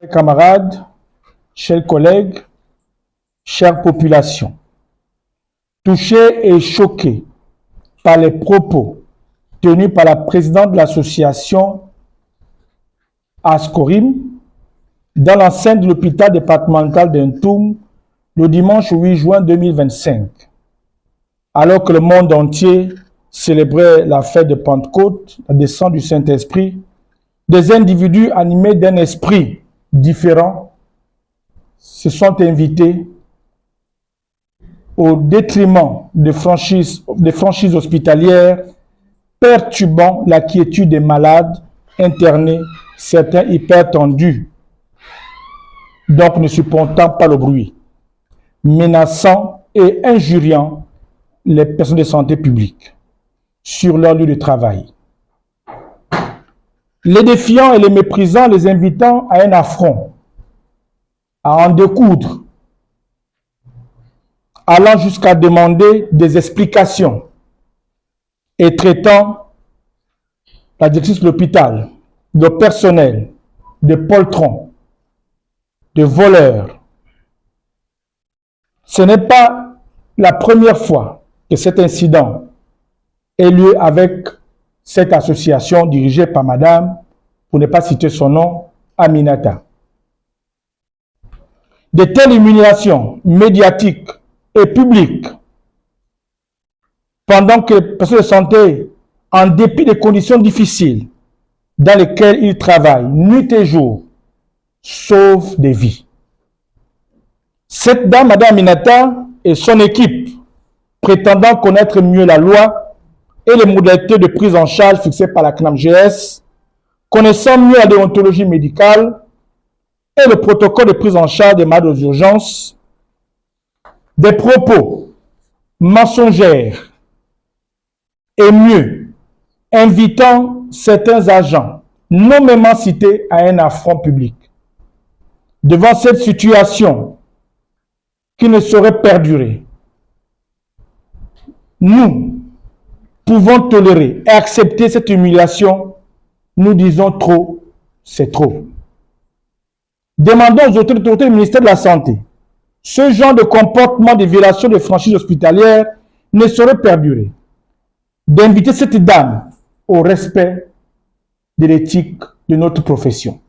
Chers camarades, chers collègues, chère population, touchés et choqués par les propos tenus par la présidente de l'association Ascorim dans l'enceinte de l'hôpital départemental d'Intoum le dimanche 8 juin 2025, alors que le monde entier célébrait la fête de Pentecôte, la descente du Saint-Esprit, des individus animés d'un esprit différent se sont invités au détriment des franchises hospitalières, perturbant la quiétude des malades internés, certains hypertendus, donc ne supportant pas le bruit, menaçant et injuriant les personnes de santé publique sur leur lieu de travail. Les défiant et les méprisant, les invitant à un affront, à en découdre, allant jusqu'à demander des explications et traitant la directrice de l'hôpital, le personnel, de poltrons, de voleurs. Ce n'est pas la première fois que cet incident ait lieu avec cette association dirigée par Madame, pour ne pas citer son nom, Aminata. De telles humiliations médiatiques et publiques, pendant que les personnes de santé, en dépit des conditions difficiles dans lesquelles ils travaillent nuit et jour, sauvent des vies. Cette dame, Madame Aminata, et son équipe, prétendant connaître mieux la loi et les modalités de prise en charge fixées par la CNAMGS, connaissant mieux la déontologie médicale et le protocole de prise en charge des malades aux urgences, des propos mensongers et mieux, invitant certains agents nommément cités à un affront public. Devant cette situation qui ne saurait perdurer, nous pouvons tolérer et accepter cette humiliation. Nous disons trop, c'est trop. Demandons aux autorités du ministère de la Santé, ce genre de comportement de violation des franchises hospitalières ne saurait perdurer. D'inviter cette dame au respect de l'éthique de notre profession.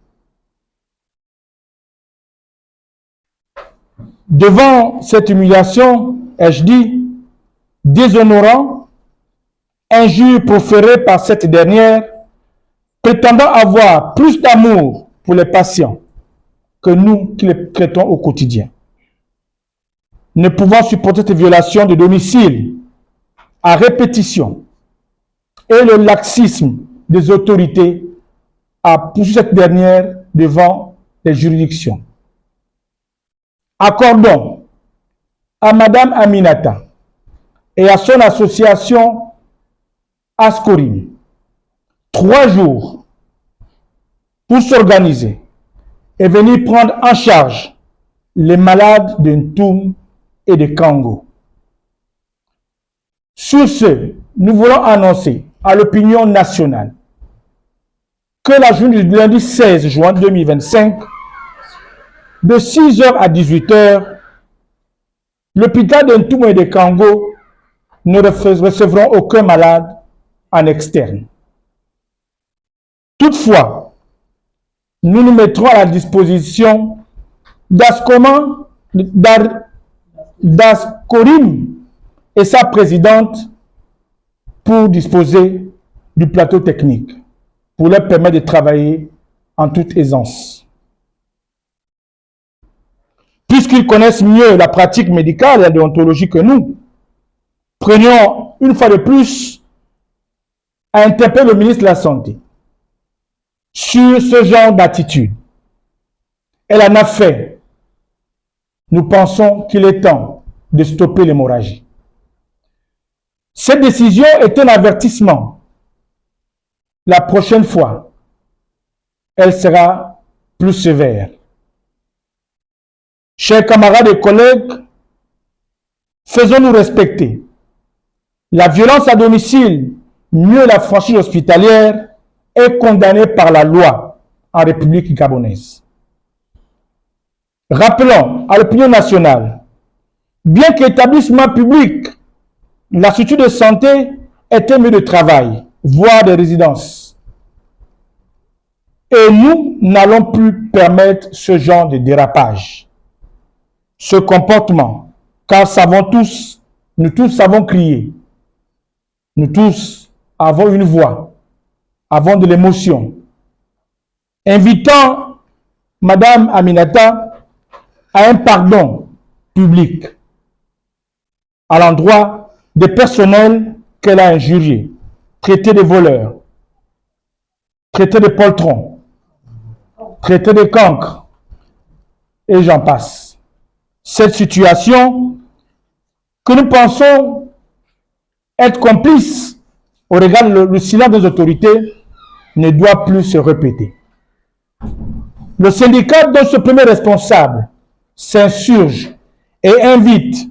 Devant cette humiliation, ai-je dit, déshonorant, injure proférée par cette dernière, prétendant avoir plus d'amour pour les patients que nous qui les traitons au quotidien. Ne pouvant supporter cette violation de domicile à répétition et le laxisme des autorités à pousser cette dernière devant les juridictions. Accordons à Madame Aminata et à son association Ascorim 3 jours pour s'organiser et venir prendre en charge les malades d'Intoum et de Kango. Sur ce, nous voulons annoncer à l'opinion nationale que la journée du lundi 16 juin 2025, de 6 h à 18 h, l'hôpital d'Intoum et de Kango ne recevront aucun malade en externe. Toutefois, nous nous mettrons à la disposition d'Ascorim et sa présidente pour disposer du plateau technique, pour leur permettre de travailler en toute aisance. Puisqu'ils connaissent mieux la pratique médicale et la déontologie que nous, prenons une fois de plus à interpeller le ministre de la Santé sur ce genre d'attitude. Elle en a fait. Nous pensons qu'il est temps de stopper l'hémorragie. Cette décision est un avertissement. La prochaine fois, elle sera plus sévère. Chers camarades et collègues, faisons-nous respecter. La violence à domicile, mieux la franchise hospitalière, est condamnée par la loi en République gabonaise. Rappelons à l'opinion nationale, bien que l'établissement public, la structure de santé est un lieu de travail, voire de résidence. Et nous n'allons plus permettre ce genre de dérapage, ce comportement, car nous tous savons crier, nous tous avons une voix, avons de l'émotion. Invitant Madame Aminata à un pardon public à l'endroit des personnels qu'elle a injuriés, traités de voleurs, traités de poltrons, traités de cancres, et j'en passe. Cette situation que nous pensons être complice au regard du silence des autorités ne doit plus se répéter. Le syndicat dont ce premier responsable s'insurge et invite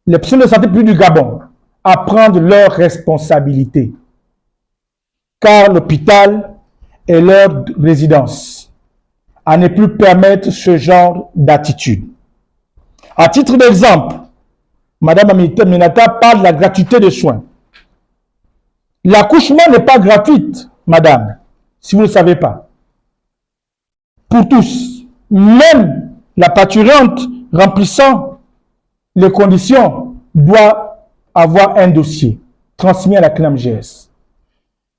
les personnes de santé publique du Gabon à prendre leurs responsabilités, car l'hôpital est leur résidence, à ne plus permettre ce genre d'attitude. À titre d'exemple, Madame Aminata parle de la gratuité des soins. L'accouchement n'est pas gratuit, madame, si vous ne le savez pas. Pour tous, même la parturiente remplissant les conditions doit avoir un dossier transmis à la CNAMGS.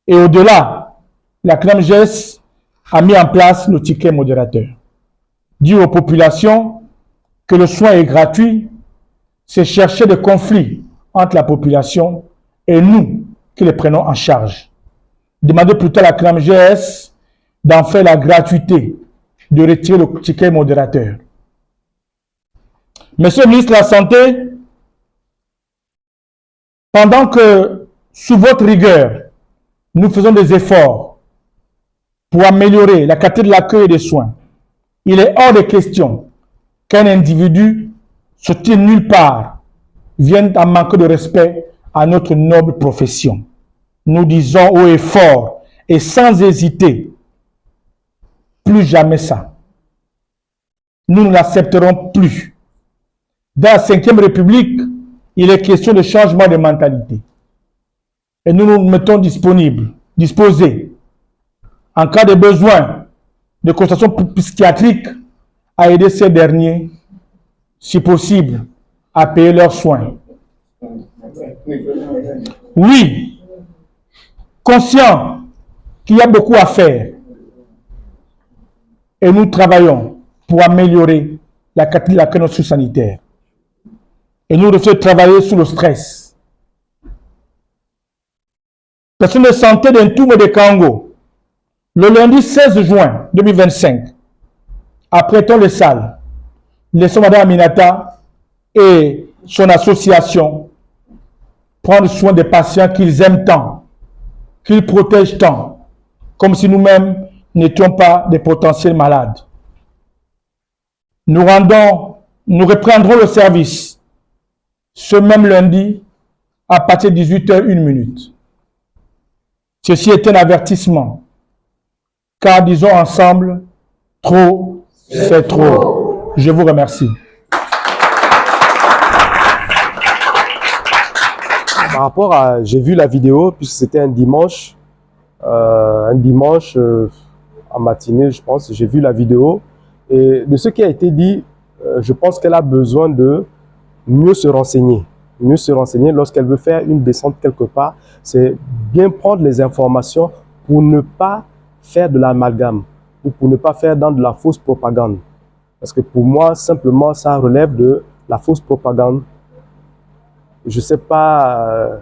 Et au-delà, la CNAMGS a mis en place le ticket modérateur. Dire aux populations que le soin est gratuit, c'est chercher des conflits entre la population et nous qui les prenons en charge. Demandez plutôt à la CNAMGS d'en faire la gratuité, de retirer le ticket modérateur. Monsieur le ministre de la Santé, pendant que, sous votre rigueur, nous faisons des efforts pour améliorer la qualité de l'accueil et des soins, il est hors de question qu'un individu, sorti nulle part, vienne en manquer de respect à notre noble profession. Nous disons haut et fort et sans hésiter, plus jamais ça. Nous ne l'accepterons plus. Dans la 5e République, il est question de changement de mentalité. Et nous nous mettons disposés, en cas de besoin de consultation psychiatrique, à aider ces derniers, si possible, à payer leurs soins. Oui, conscient qu'il y a beaucoup à faire, et nous travaillons pour améliorer la qualité de l'accueil sanitaire. Et nous devons travailler sous le stress. Personne de santé d'Intoum et de Kango, le lundi 16 juin 2025, apprêtons les salles, laissons Mme Aminata et son association prendre soin des patients qu'ils aiment tant, qu'ils protègent tant, comme si nous-mêmes n'étions pas des potentiels malades. Nous reprendrons le service ce même lundi à partir de 18h01. Ceci est un avertissement, car disons ensemble, trop, c'est trop. Je vous remercie. Par rapport à, j'ai vu la vidéo, puisque c'était un dimanche en matinée, je pense, j'ai vu la vidéo. Et de ce qui a été dit, je pense qu'elle a besoin de mieux se renseigner. Mieux se renseigner lorsqu'elle veut faire une descente quelque part. C'est bien prendre les informations pour ne pas faire de l'amalgame ou pour ne pas faire dans de la fausse propagande. Parce que pour moi, simplement, ça relève de la fausse propagande. Je ne sais pas,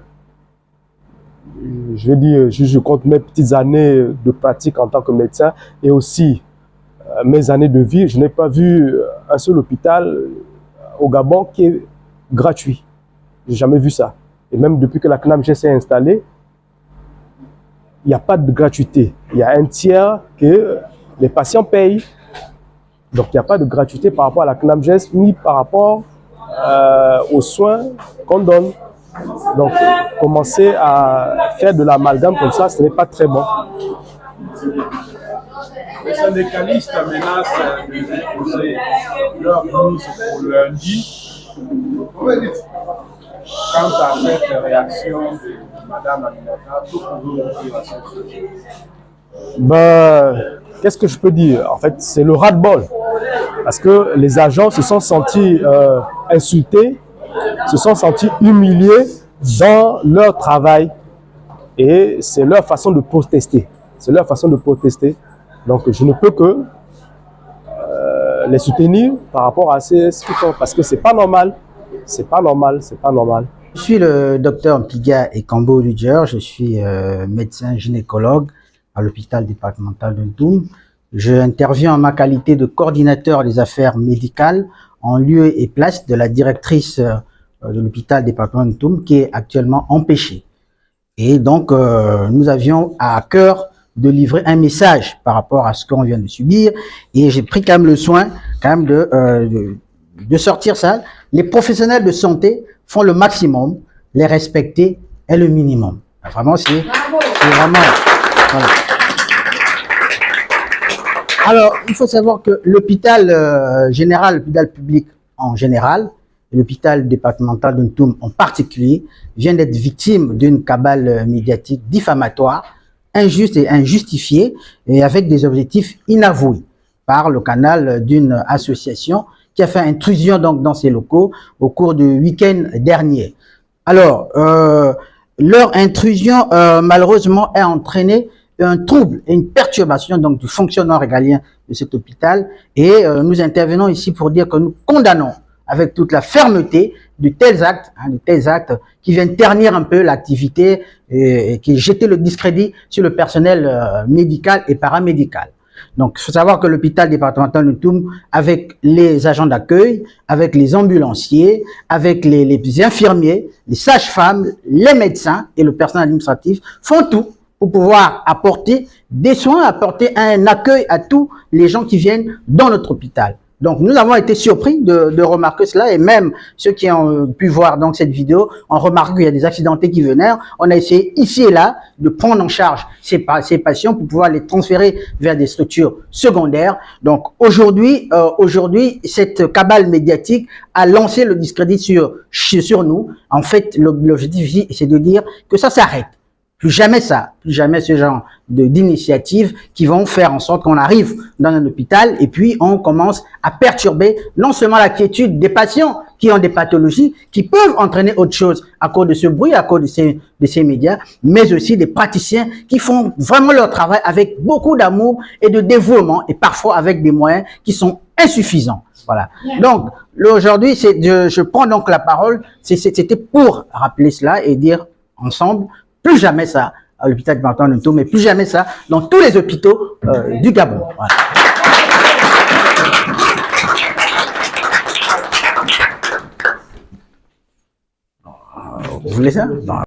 je vais dire, je compte mes petites années de pratique en tant que médecin et aussi mes années de vie. Je n'ai pas vu un seul hôpital au Gabon qui est gratuit. Je n'ai jamais vu ça. Et même depuis que la CNAMGS s'est installée, il n'y a pas de gratuité. Il y a un tiers que les patients payent. Donc il n'y a pas de gratuité par rapport à la CNAMGS ni par rapport aux soins qu'on donne. Donc commencer à faire de l'amalgame comme ça, ce n'est pas très bon. Les syndicalistes menacent de déposer leur blouse pour lundi. Quant à cette réaction de Mme Aminata, tout pouvez-vous dire à ce sujet? Ben, qu'est-ce que je peux dire? En fait, c'est le ras-le-bol. Parce que les agents se sont sentis insultés, se sont sentis humiliés dans leur travail. Et c'est leur façon de protester. C'est leur façon de protester. Donc, je ne peux que les soutenir par rapport à ce qu'ils font. Parce que c'est pas normal. C'est pas normal. C'est pas normal. Je suis le docteur Mpiga Ekambo Ludger. Je suis médecin gynécologue à l'hôpital départemental de Ntoum. Je interviens en ma qualité de coordinateur des affaires médicales en lieu et place de la directrice de l'hôpital départemental de Ntoum qui est actuellement empêchée. Et donc, nous avions à cœur de livrer un message par rapport à ce qu'on vient de subir. Et j'ai pris quand même le soin quand même de sortir ça. Les professionnels de santé font le maximum, les respecter est le minimum. Vraiment, c'est vraiment... Voilà. Alors, il faut savoir que l'hôpital général, l'hôpital public en général, l'hôpital départemental de Ntoum en particulier, vient d'être victime d'une cabale médiatique diffamatoire, injuste et injustifiée, et avec des objectifs inavoués par le canal d'une association qui a fait intrusion donc dans ses locaux au cours du week-end dernier. Alors, leur intrusion, malheureusement, a entraîné un trouble et une perturbation donc du fonctionnement régalien de cet hôpital. Et nous intervenons ici pour dire que nous condamnons avec toute la fermeté de tels actes qui viennent ternir un peu l'activité et qui jettent le discrédit sur le personnel médical et paramédical. Donc, il faut savoir que l'hôpital départemental de Ntoum, avec les agents d'accueil, avec les ambulanciers, avec les infirmiers, les sages-femmes, les médecins et le personnel administratif, font tout pour pouvoir apporter des soins, apporter un accueil à tous les gens qui viennent dans notre hôpital. Donc, nous avons été surpris de remarquer cela, et même ceux qui ont pu voir donc cette vidéo ont remarqué qu'il y a des accidentés qui venaient. On a essayé ici et là de prendre en charge ces patients pour pouvoir les transférer vers des structures secondaires. Donc, aujourd'hui, cette cabale médiatique a lancé le discrédit sur nous. En fait, l'objectif ici, c'est de dire que ça s'arrête. Plus jamais ce genre d'initiatives qui vont faire en sorte qu'on arrive dans un hôpital et puis on commence à perturber non seulement la quiétude des patients qui ont des pathologies qui peuvent entraîner autre chose à cause de ce bruit, à cause de ces médias, mais aussi des praticiens qui font vraiment leur travail avec beaucoup d'amour et de dévouement et parfois avec des moyens qui sont insuffisants. Voilà. Donc, aujourd'hui, je prends donc la parole, c'était pour rappeler cela et dire ensemble, plus jamais ça à l'hôpital départemental de Ntoum, mais plus jamais ça dans tous les hôpitaux du Gabon. Voilà. Vous voulez ça? Non.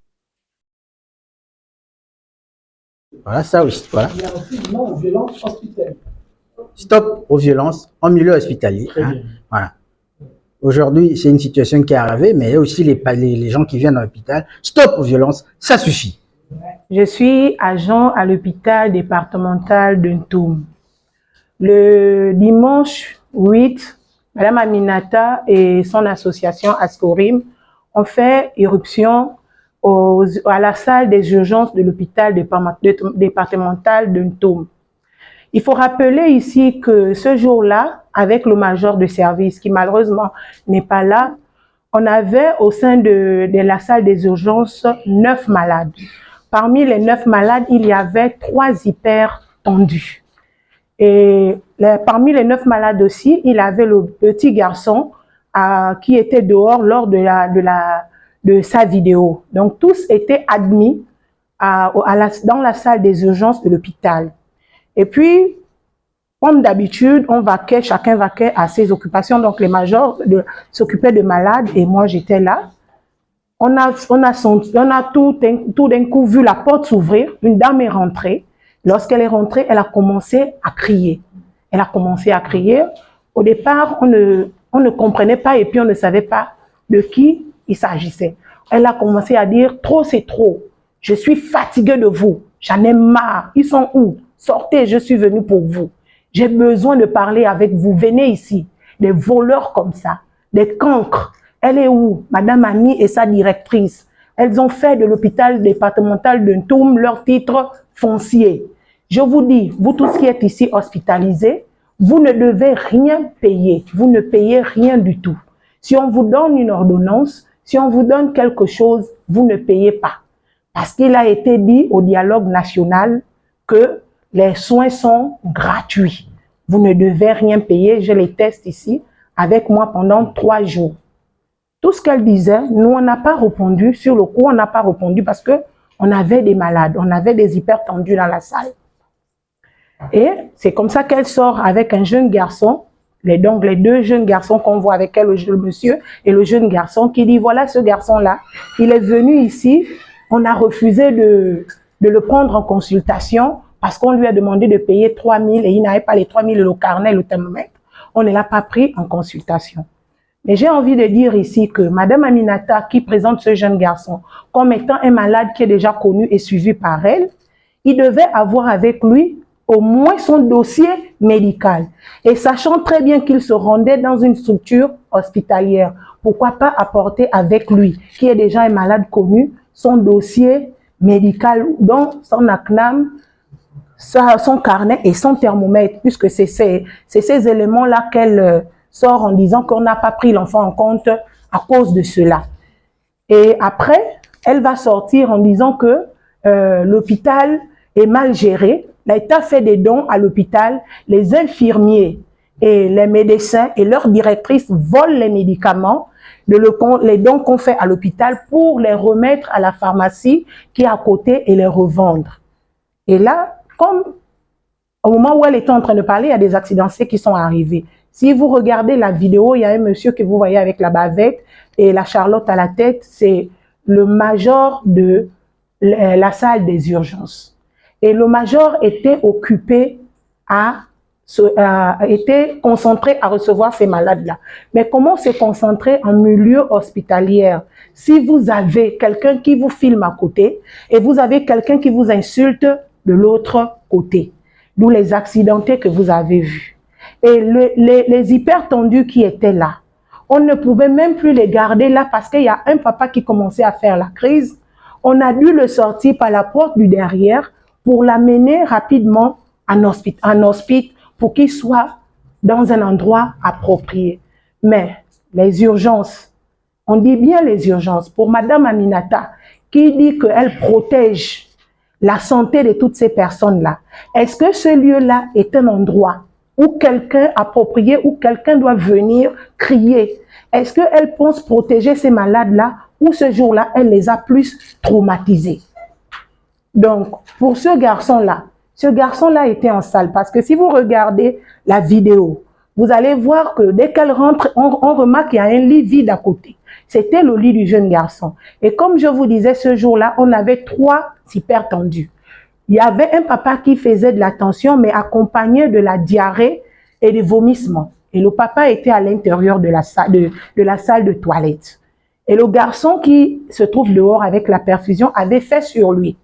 Voilà, ça aussi. Voilà. Il y a aussi non aux violences hospitalières. Stop aux violences en milieu hospitalier. Hein. Voilà. Aujourd'hui, c'est une situation qui est arrivée, mais il y a aussi les gens qui viennent à l'hôpital. Stop aux violences, ça suffit. Je suis agent à l'hôpital départemental de Ntoum. Le dimanche 8, Mme Aminata et son association Ascorim ont fait irruption à la salle des urgences de l'hôpital départemental de Ntoum. Il faut rappeler ici que ce jour-là, avec le major de service qui malheureusement n'est pas là, on avait au sein de la salle des urgences 9 malades. Parmi les 9 malades, il y avait 3 hyper tendus. Et parmi les 9 malades aussi, il y avait le petit garçon qui était dehors lors de sa vidéo. Donc tous étaient admis dans la salle des urgences de l'hôpital. Et puis, comme d'habitude, chacun vaquait à ses occupations. Donc les majors s'occupaient de malades et moi j'étais là. On a tout d'un coup vu la porte s'ouvrir. Une dame est rentrée. Lorsqu'elle est rentrée, elle a commencé à crier. Elle a commencé à crier. Au départ, on ne comprenait pas et puis on ne savait pas de qui il s'agissait. Elle a commencé à dire « Trop, c'est trop. Je suis fatiguée de vous. J'en ai marre. Ils sont où? sortez, je suis venu pour vous. J'ai besoin de parler avec vous. Venez ici. Des voleurs comme ça, des cancres. Elle est où? Madame Annie et sa directrice. Elles ont fait de l'hôpital départemental de Ntoum leur titre foncier. Je vous dis, vous tous qui êtes ici hospitalisés, vous ne devez rien payer. Vous ne payez rien du tout. Si on vous donne une ordonnance, si on vous donne quelque chose, vous ne payez pas. Parce qu'il a été dit au dialogue national que les soins sont gratuits. Vous ne devez rien payer. Je les teste ici avec moi pendant 3 jours. Tout ce qu'elle disait, nous, on n'a pas répondu. Sur le coup, on n'a pas répondu parce qu'on avait des malades, on avait des hypertendus dans la salle. Et c'est comme ça qu'elle sort avec un jeune garçon, donc les 2 jeunes garçons qu'on voit avec elle, le monsieur et le jeune garçon, qui dit, voilà ce garçon-là, il est venu ici, on a refusé de le prendre en consultation parce qu'on lui a demandé de payer 3 000 et il n'avait pas les 3 000 le carnet, le thermomètre. On ne l'a pas pris en consultation. Mais j'ai envie de dire ici que Madame Aminata, qui présente ce jeune garçon comme étant un malade qui est déjà connu et suivi par elle, il devait avoir avec lui au moins son dossier médical. Et sachant très bien qu'il se rendait dans une structure hospitalière, pourquoi pas apporter avec lui, qui est déjà un malade connu, son dossier médical, dont son ACNAM, son carnet et son thermomètre, puisque c'est ces éléments-là qu'elle sort en disant qu'on n'a pas pris l'enfant en compte à cause de cela. Et après, elle va sortir en disant que l'hôpital est mal géré. L'État fait des dons à l'hôpital. Les infirmiers et les médecins et leurs directrices volent les médicaments, les dons qu'on fait à l'hôpital pour les remettre à la pharmacie qui est à côté et les revendre. Et là, comme au moment où elle était en train de parler, il y a des accidentés qui sont arrivés. Si vous regardez la vidéo, il y a un monsieur que vous voyez avec la bavette et la Charlotte à la tête, c'est le major de la salle des urgences. Et le major était occupé était concentré à recevoir ces malades-là. Mais comment se concentrer en milieu hospitalier? Si vous avez quelqu'un qui vous filme à côté et vous avez quelqu'un qui vous insulte de l'autre côté, d'où les accidentés que vous avez vus. Et les hypertendus qui étaient là, on ne pouvait même plus les garder là parce qu'il y a un papa qui commençait à faire la crise. On a dû le sortir par la porte du derrière pour l'amener rapidement en hospice pour qu'il soit dans un endroit approprié. Mais les urgences, on dit bien les urgences, pour Madame Aminata, qui dit qu'elle protège la santé de toutes ces personnes-là, est-ce que ce lieu-là est un endroit où quelqu'un approprié, où quelqu'un doit venir crier? Est-ce qu'elle pense protéger ces malades-là ou ce jour-là, elle les a plus traumatisés? Donc, pour ce garçon-là était en salle. Parce que si vous regardez la vidéo, vous allez voir que dès qu'elle rentre, on remarque qu'il y a un lit vide à côté. C'était le lit du jeune garçon. Et comme je vous disais, ce jour-là, on avait 3 hypertendus. Il y avait un papa qui faisait de la tension, mais accompagné de la diarrhée et des vomissements. Et le papa était à l'intérieur de la salle de toilette. Et le garçon qui se trouve dehors avec la perfusion avait fait sur lui.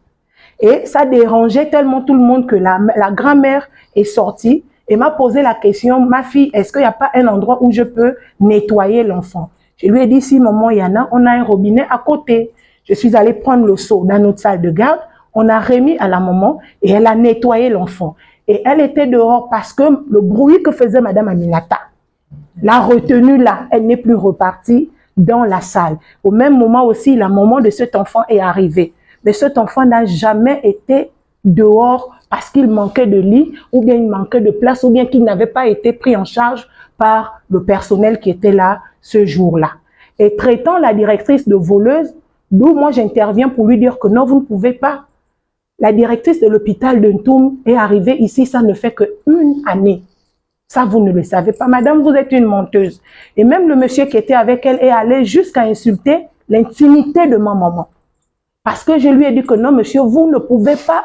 Et ça dérangeait tellement tout le monde que la grand-mère est sortie et m'a posé la question, ma fille, est-ce qu'il n'y a pas un endroit où je peux nettoyer l'enfant? Je lui ai dit, si maman, il y en a, on a un robinet à côté. Je suis allée prendre le seau dans notre salle de garde, on a remis à la maman et elle a nettoyé l'enfant. Et elle était dehors parce que le bruit que faisait Madame Aminata l'a retenue là, elle n'est plus repartie dans la salle. Au même moment aussi, la maman de cet enfant est arrivée. Mais cet enfant n'a jamais été dehors parce qu'il manquait de lit, ou bien il manquait de place, ou bien qu'il n'avait pas été pris en charge par le personnel qui était là ce jour-là. Et traitant la directrice de voleuse, d'où moi j'interviens pour lui dire que non, vous ne pouvez pas. La directrice de l'hôpital de Ntoum est arrivée ici, ça ne fait qu'1 année. Ça, vous ne le savez pas. Madame, vous êtes une menteuse. Et même le monsieur qui était avec elle est allé jusqu'à insulter l'intimité de ma maman. Parce que je lui ai dit que non, monsieur, vous ne pouvez pas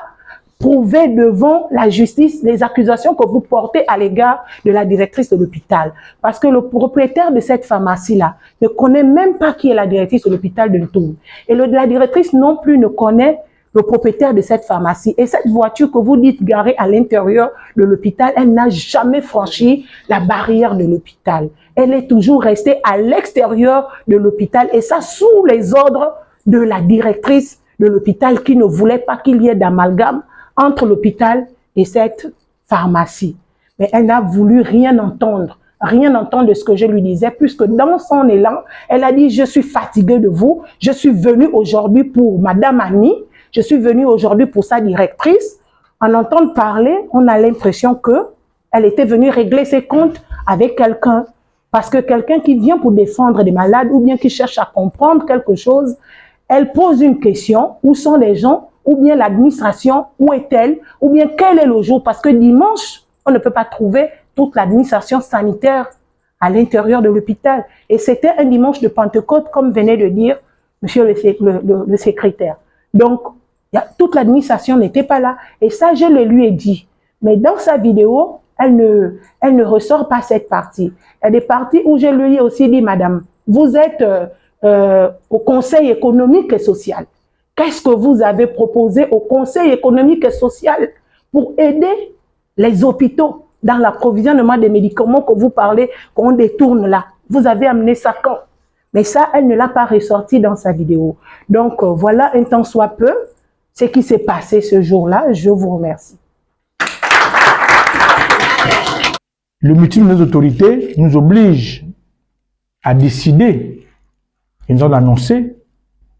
prouver devant la justice les accusations que vous portez à l'égard de la directrice de l'hôpital. Parce que le propriétaire de cette pharmacie-là ne connaît même pas qui est la directrice de l'hôpital de Ntoum. Et la directrice non plus ne connaît le propriétaire de cette pharmacie. Et cette voiture que vous dites garée à l'intérieur de l'hôpital, elle n'a jamais franchi la barrière de l'hôpital. Elle est toujours restée à l'extérieur de l'hôpital et ça sous les ordres de la directrice de l'hôpital qui ne voulait pas qu'il y ait d'amalgame entre l'hôpital et cette pharmacie. Mais elle n'a voulu rien entendre de ce que je lui disais, puisque dans son élan, elle a dit, je suis fatiguée de vous, je suis venue aujourd'hui pour Madame Annie, je suis venue aujourd'hui pour sa directrice. En entendant parler, on a l'impression qu'elle était venue régler ses comptes avec quelqu'un. Parce que quelqu'un qui vient pour défendre des malades ou bien qui cherche à comprendre quelque chose, elle pose une question, où sont les gens, ou bien l'administration, où est-elle, ou bien quel est le jour, parce que dimanche, on ne peut pas trouver toute l'administration sanitaire à l'intérieur de l'hôpital. Et c'était un dimanche de Pentecôte, comme venait de dire monsieur le secrétaire. Donc, toute l'administration n'était pas là. Et ça, je le lui ai dit. Mais dans sa vidéo, elle ne ressort pas cette partie. Il y a des parties où je lui ai aussi dit, madame, vous êtes au Conseil économique et social. Qu'est-ce que vous avez proposé au Conseil économique et social pour aider les hôpitaux dans l'approvisionnement des médicaments que vous parlez, qu'on détourne là? Vous avez amené ça quand? Mais ça, elle ne l'a pas ressorti dans sa vidéo. Donc, voilà un tant soit peu ce qui s'est passé ce jour-là. Je vous remercie. Le mutisme des autorités nous oblige à décider. Ils nous ont annoncé,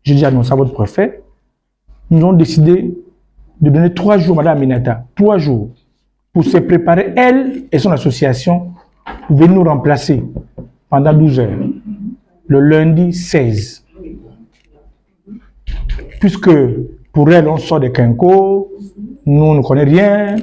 j'ai déjà annoncé à votre préfet, nous ont décidé de donner 3 jours, Madame Aminata, 3 jours, pour se préparer, elle et son association, pour venir nous remplacer pendant 12 heures, le lundi 16. Puisque pour elle, on sort des quinquos, nous on ne connaît rien,